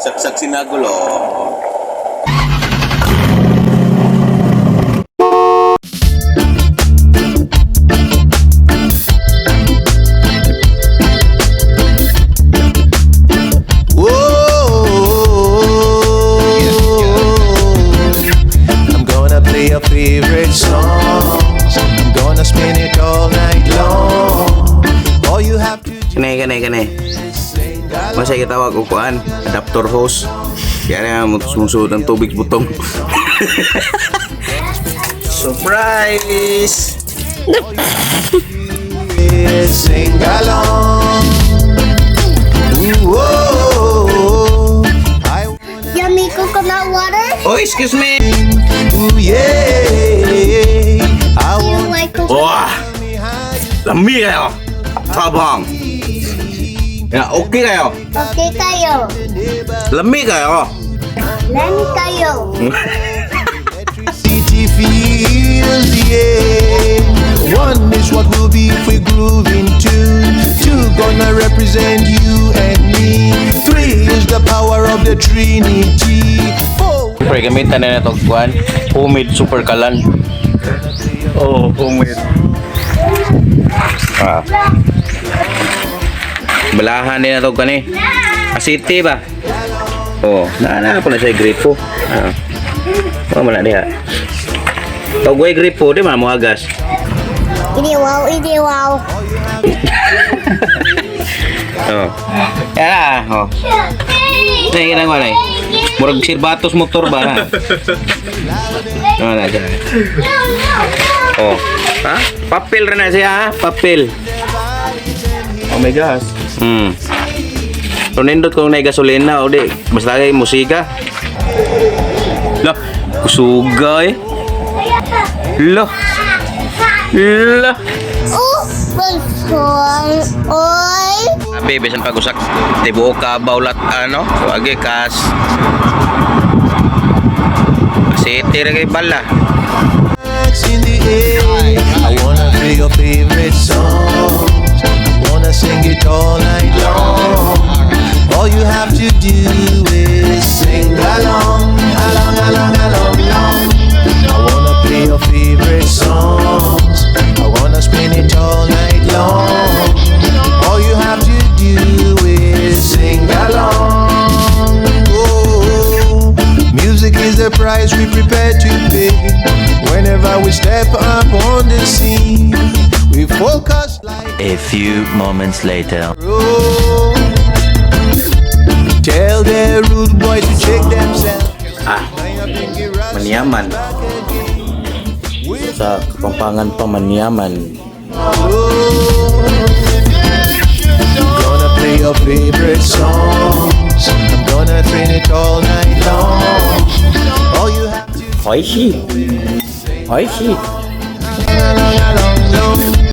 Saksak sinagulo. I'm gonna play your favorite songs. I'm gonna spin it all night long. All you have to do Kanay. Masa kita tawag ukuan, adapter hose. Kaya na mususunod ng tubig butong. Surprise! is sing along. Ooh, I wanna Yummy coconut water. Oh, excuse me! ooh, yeah. I Do you want like coconut? Wah! Lami kayo! Tabang! Ya, okay kayo! Okay kayo. Lami kayo! Lami kayo. electricity feels the air. One is what we'll be if we groove in tune. Two gonna represent you and me. Three is the power of the Trinity. Four. Siyempre, gamitan na ito kuan. Homemade super kalan. Oh, homemade. Ah. Balahan din na ito kani. Asiti ba? Oh, na po na siya gripo. Ah. Oh, mana dia. Tau gue gripo dia mah mau agas. Ini wow. Oh. Ya, oh. Nih kena gua nih. Murag sirbatos motor ba na. Mana aja. Oh. Ha? Papel rin na siya, papel. Oh my gosh. So nindot kung may gasolina o di. Basta kay musika. Lah, kusugay. Lah. Oh, balsong. Oy. Sabi, bisan pag-usak, tibuo ka, baulat, ano, wagi, kas. City rin kay bala. In the air, I wanna play your favorite songs. I wanna sing it all night long. All you have to do is sing along. I wanna play your favorite songs. I wanna spin it all night long. All you have to do is sing along. Oh, music is the price we prepare to pay. Whenever we step up on the scene, we focus like A few moments later. road. Tell the rude boys to check themselves. Ah, maniaman. Sa Kapampangan pa maniaman. Gonna play your favorite songs. I'm gonna train it all night long. All you have to Oishi. sing along.